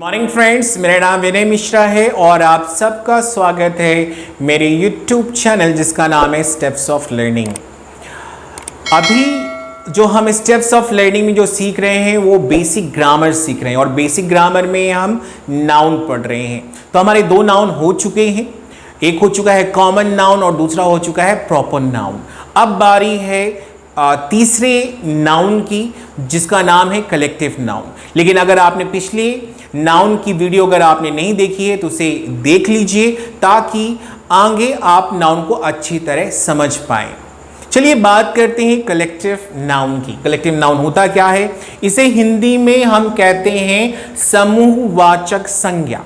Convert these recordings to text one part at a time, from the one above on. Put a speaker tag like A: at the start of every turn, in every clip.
A: Morning friends, मेरा नाम विनय मिश्रा है और आप सबका स्वागत है मेरे यूट्यूब चैनल जिसका नाम है स्टेप्स ऑफ लर्निंग। अभी जो हम स्टेप्स ऑफ लर्निंग में जो सीख रहे हैं वो बेसिक ग्रामर सीख रहे हैं और बेसिक ग्रामर में हम नाउन पढ़ रहे हैं। तो हमारे दो नाउन हो चुके हैं, एक हो चुका है कॉमन नाउन और दूसरा हो चुका है प्रॉपर नाउन। अब बारी है तीसरे नाउन की जिसका नाम है कलेक्टिव नाउन। लेकिन अगर आपने पिछले नाउन की वीडियो अगर आपने नहीं देखी है तो उसे देख लीजिए ताकि आगे आप नाउन को अच्छी तरह समझ पाएं। चलिए बात करते हैं कलेक्टिव नाउन की। कलेक्टिव नाउन होता क्या है? इसे हिंदी में हम कहते हैं समूहवाचक संज्ञा।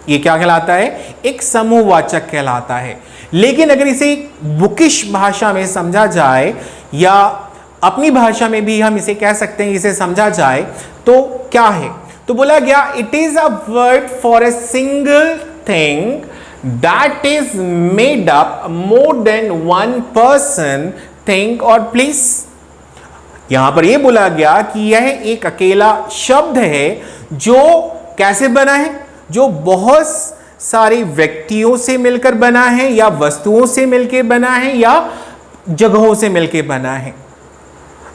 A: ये क्या कहलाता है? एक समूहवाचक कहलाता है। लेकिन अगर इसे बुकिश भाषा में समझा जाए या अपनी भाषा में भी हम इसे कह सकते हैं, इसे समझा जाए तो क्या है? तो बोला गया it is a word for a single thing that is made up more than one person, thing और प्लेस। यहां पर यह बोला गया कि यह एक अकेला शब्द है जो कैसे बना है? जो बहुत सारे व्यक्तियों से मिलकर बना है या वस्तुओं से मिलकर बना है या जगहों से मिलकर बना है।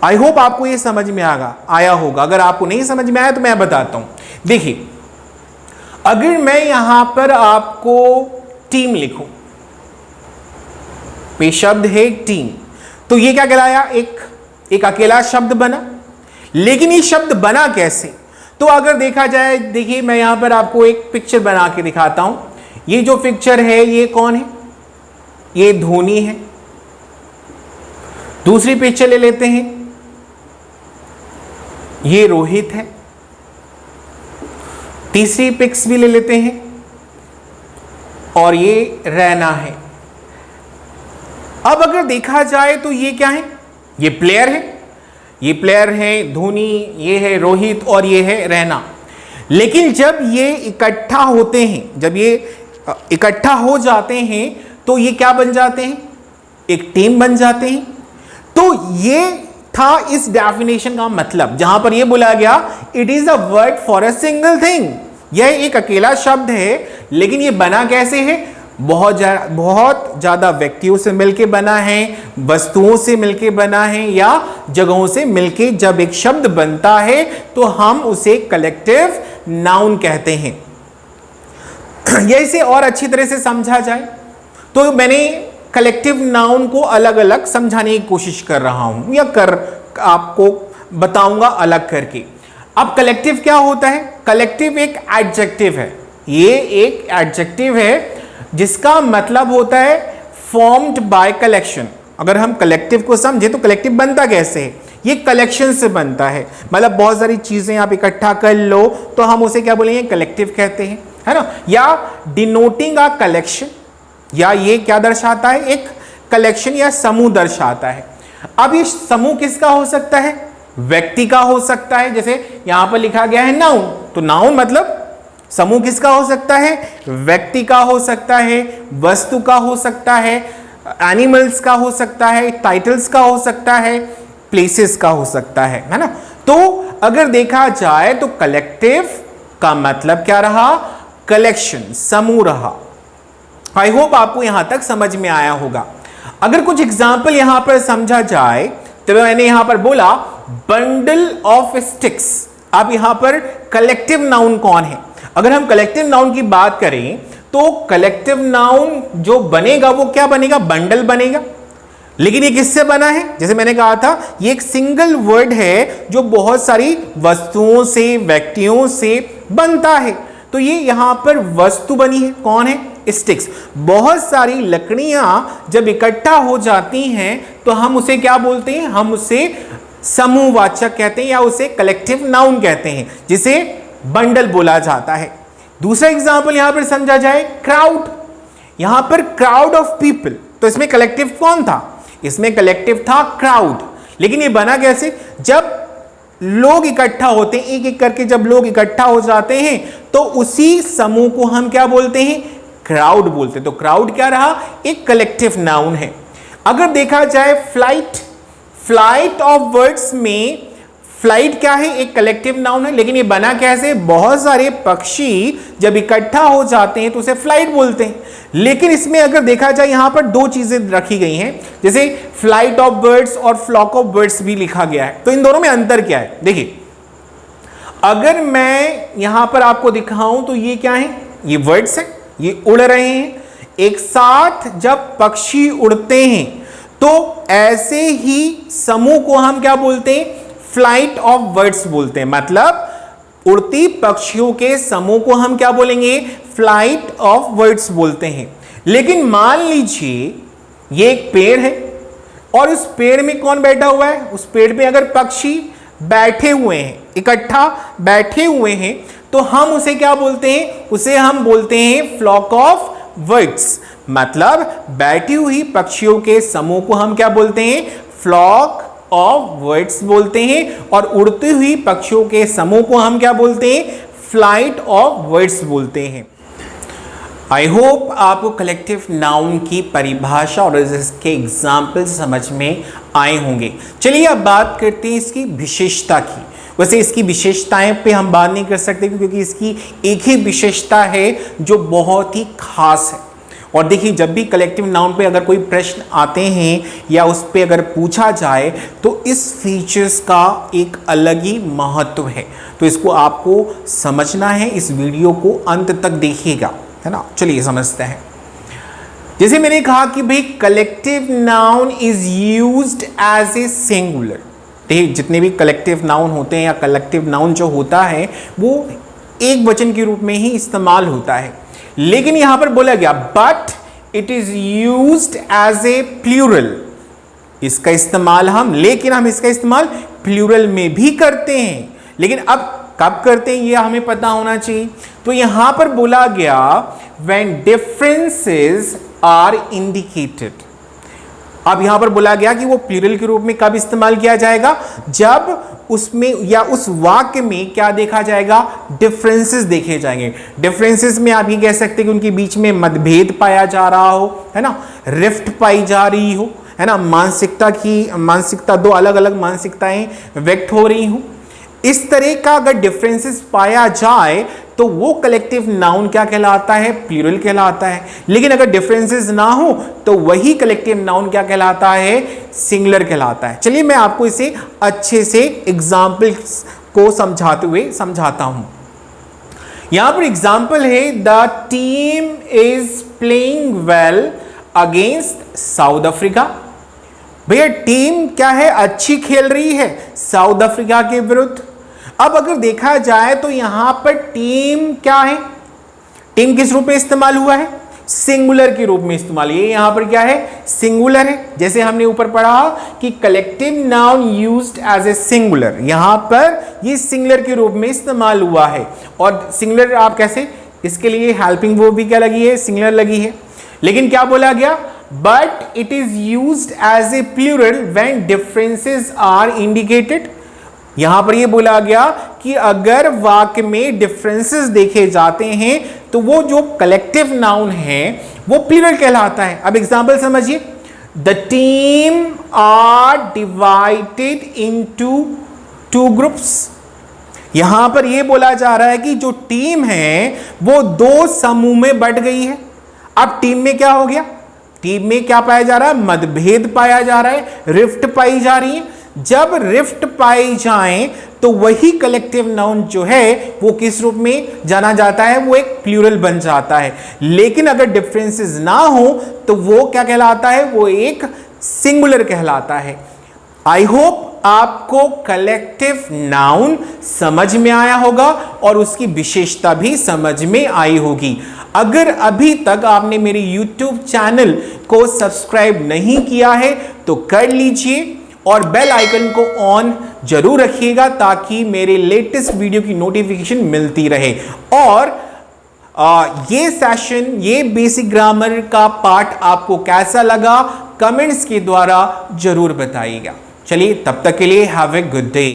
A: आई होप आपको यह समझ में आया होगा। अगर आपको नहीं समझ में आया तो मैं बताता हूं। देखिए, अगर मैं यहां पर आपको टीम लिखूं, ये शब्द है टीम, तो ये क्या कहलाया? एक अकेला शब्द बना। लेकिन ये शब्द बना कैसे? तो अगर देखा जाए, देखिए मैं यहां पर आपको एक पिक्चर बना के दिखाता हूं। ये जो पिक्चर है ये कौन है? ये धोनी है। दूसरी पिक्चर ले लेते हैं, ये रोहित है। तीसरी पिक्स भी ले लेते हैं और ये रैना है। अब अगर देखा जाए तो ये क्या है? ये प्लेयर है। ये प्लेयर है धोनी, ये है रोहित और ये है रैना। लेकिन जब ये इकट्ठा होते हैं, जब ये इकट्ठा हो जाते हैं तो ये क्या बन जाते हैं? एक टीम बन जाते हैं। तो ये था इस डेफिनेशन का मतलब, जहां पर यह बोला गया it is a word for a single thing. यह एक अकेला शब्द है, लेकिन यह बना कैसे है? बहुत ज्यादा व्यक्तियों से मिलके बना है, वस्तुओं से मिलके बना है या जगहों से मिलके जब एक शब्द बनता है तो हम उसे कलेक्टिव नाउन कहते हैं। यह इसे और अच्छी तरह से समझा जाए तो मैंने कलेक्टिव नाउन को अलग अलग समझाने की कोशिश कर रहा हूं या आपको बताऊंगा अलग करके। अब कलेक्टिव क्या होता है? कलेक्टिव एक एडजेक्टिव है। ये एक एडजेक्टिव है जिसका मतलब होता है फॉर्म्ड बाय कलेक्शन। अगर हम कलेक्टिव को समझे तो कलेक्टिव बनता कैसे है? ये कलेक्शन से बनता है। मतलब बहुत सारी चीजें आप इकट्ठा कर लो तो हम उसे क्या बोलेंगे? कलेक्टिव कहते हैं, है ना? या डिनोटिंग अ कलेक्शन, या ये क्या दर्शाता है? एक कलेक्शन या समूह दर्शाता है। अब ये समूह किसका हो सकता है? व्यक्ति का हो सकता है। जैसे यहां पर लिखा गया है नाउन, तो नाउन मतलब समूह किसका हो सकता है? व्यक्ति का हो सकता है, वस्तु का हो सकता है, एनिमल्स का हो सकता है, टाइटल्स का हो सकता है, प्लेसेस का हो सकता है ना? तो अगर देखा जाए तो कलेक्टिव का मतलब क्या रहा? कलेक्शन, समूह रहा। आई होप आपको यहां तक समझ में आया होगा। अगर कुछ एग्जाम्पल यहां पर समझा जाए तो मैंने यहां पर बोला बंडल ऑफ स्टिक्स। अब यहां पर कलेक्टिव नाउन कौन है? अगर हम कलेक्टिव नाउन की बात करें तो कलेक्टिव नाउन जो बनेगा वो क्या बनेगा? बंडल बनेगा। लेकिन ये किससे बना है? जैसे मैंने कहा था ये एक सिंगल वर्ड है जो बहुत सारी वस्तुओं से, व्यक्तियों से बनता है। तो ये यहां पर वस्तु बनी है। कौन है? स्टिक्स। बहुत सारी लकड़ियां जब इकट्ठा हो जाती हैं तो हम उसे क्या बोलते हैं? हम उसे समूहवाचक कहते हैं या उसे कलेक्टिव नाउन कहते हैं, जिसे बंडल बोला जाता है। दूसरा एग्जांपल यहां पर समझा जाए, क्राउड। यहां पर क्राउड ऑफ पीपल, तो इसमें कलेक्टिव कौन था? इसमें कलेक्टिव था क्राउड। लेकिन ये बना कैसे? जब लोग इकट्ठा होते हैं, एक एक करके जब लोग इकट्ठा हो जाते हैं तो उसी समूह को हम क्या बोलते हैं? क्राउड बोलते हैं। तो क्राउड क्या रहा? एक कलेक्टिव नाउन है। अगर देखा जाए फ्लाइट, फ्लाइट ऑफ बर्ड्स में फ्लाइट क्या है, एक कलेक्टिव नाउन है, लेकिन ये बना कैसे, बहुत सारे पक्षी जब इकट्ठा हो जाते हैं तो उसे फ्लाइट बोलते हैं। लेकिन इसमें अगर देखा जाए यहां पर दो चीजें रखी गई हैं, जैसे फ्लाइट ऑफ बर्ड्स और फ्लॉक ऑफ बर्ड्स भी लिखा गया है। तो इन दोनों में अंतर क्या है, देखिए अगर मैं यहां पर आपको दिखाऊं तो ये क्या है, ये वर्ड्स हैं, ये उड़ रहे हैं एक साथ। जब पक्षी उड़ते हैं तो ऐसे ही समूह को हम क्या बोलते हैं, फ्लाइट ऑफ बर्ड्स बोलते हैं। मतलब उड़ती पक्षियों के समूह को हम क्या बोलेंगे, फ्लाइट ऑफ बर्ड्स बोलते हैं। लेकिन मान लीजिए ये एक पेड़ है और उस पेड़ में कौन बैठा हुआ है, उस पेड़ पे अगर पक्षी बैठे हुए हैं, इकट्ठा बैठे हुए हैं, तो हम उसे क्या बोलते हैं, उसे हम बोलते हैं फ्लॉक ऑफ बर्ड्स। मतलब बैठी हुई पक्षियों के समूह को हम क्या बोलते हैं, फ्लॉक ऑफ बर्ड्स बोलते हैं। और उड़ती हुई पक्षियों के समूह को हम क्या बोलते हैं, फ्लाइट ऑफ बर्ड्स बोलते हैं। आई होप आपको कलेक्टिव नाउन की परिभाषा और इसके एग्जाम्पल समझ में आए होंगे। चलिए अब बात करते हैं इसकी विशेषता की। वैसे इसकी विशेषताएं पे हम बात नहीं कर सकते क्योंकि इसकी एक ही विशेषता है जो बहुत ही खास है। और देखिए जब भी कलेक्टिव नाउन पे अगर कोई प्रश्न आते हैं या उस पे अगर पूछा जाए तो इस फीचर्स का एक अलग ही महत्व है। तो इसको आपको समझना है, इस वीडियो को अंत तक देखिएगा, है ना। चलिए समझते हैं। जैसे मैंने कहा कि भाई collective noun is used as a singular. देखिए जितने भी कलेक्टिव नाउन होते हैं या कलेक्टिव नाउन जो होता है वो एक वचन के रूप में ही इस्तेमाल होता है। लेकिन यहां पर बोला गया but it is used as a plural. इसका इस्तेमाल हम इसका इस्तेमाल प्लूरल में भी करते हैं। लेकिन अब कब करते हैं ये हमें पता होना चाहिए। तो यहां पर बोला गया व्हेन डिफरेंसेस आर इंडिकेटेड। अब यहां पर बोला गया कि वो प्लूरल के रूप में कब इस्तेमाल किया जाएगा, जब उसमें या उस वाक्य में क्या देखा जाएगा, डिफरेंसेस देखे जाएंगे। डिफरेंसेस में आप ये कह सकते हैं कि उनके बीच में मतभेद पाया जा रहा हो, है ना, रिफ्ट पाई जा रही हो, है ना, मानसिकता दो अलग अलग मानसिकताएं व्यक्त हो रही हो। इस तरह का अगर डिफरेंसेस पाया जाए तो वो कलेक्टिव नाउन क्या कहलाता है, प्लूरल कहलाता है। लेकिन अगर डिफरेंसेस ना हो तो वही कलेक्टिव नाउन क्या कहलाता है, सिंगुलर कहलाता है। चलिए मैं आपको इसे अच्छे से एग्जाम्पल्स को समझाते हुए समझाता हूं। यहां पर एग्जाम्पल है the team is playing well against south Africa. भैया टीम क्या है, अच्छी खेल रही है साउथ अफ्रीका के विरुद्ध। अब अगर देखा जाए तो यहां पर टीम क्या है, टीम किस रूप में इस्तेमाल हुआ है, सिंगुलर के रूप में इस्तेमाल। ये यहां पर क्या है, सिंगुलर है। जैसे हमने ऊपर पढ़ा कि collective noun used as a singular, यहां पर ये सिंगुलर के रूप में इस्तेमाल हुआ है। और सिंगुलर आप कैसे, इसके लिए हेल्पिंग वर्ब भी क्या लगी है, सिंगुलर लगी है। लेकिन क्या बोला गया, but it is used as a plural when differences are indicated. यहां पर यह बोला गया कि अगर वाक्य में डिफरेंसेस देखे जाते हैं तो वो जो कलेक्टिव नाउन है वो प्लूरल कहलाता है। अब एग्जांपल समझिए, the team are divided into 2 groups. यहां पर यह बोला जा रहा है कि जो टीम है वो 2 समूह में बंट गई है। अब टीम में क्या हो गया, टीम में क्या पाया जा रहा है, मतभेद पाया जा रहा है, रिफ्ट पाई जा रही है। जब रिफ्ट पाई जाए तो वही कलेक्टिव नाउन जो है वो किस रूप में जाना जाता है, वो एक प्लूरल बन जाता है। लेकिन अगर डिफरेंसेस ना हो तो वो क्या कहलाता है, वो एक सिंगुलर कहलाता है। आई होप आपको कलेक्टिव नाउन समझ में आया होगा और उसकी विशेषता भी समझ में आई होगी। अगर अभी तक आपने मेरे YouTube चैनल को सब्सक्राइब नहीं किया है तो कर लीजिए और बेल आइकन को ऑन जरूर रखिएगा ताकि मेरे लेटेस्ट वीडियो की नोटिफिकेशन मिलती रहे। और ये सेशन, ये बेसिक ग्रामर का पार्ट आपको कैसा लगा कमेंट्स के द्वारा जरूर बताइएगा। चलिए तब तक के लिए हैव ए गुड डे।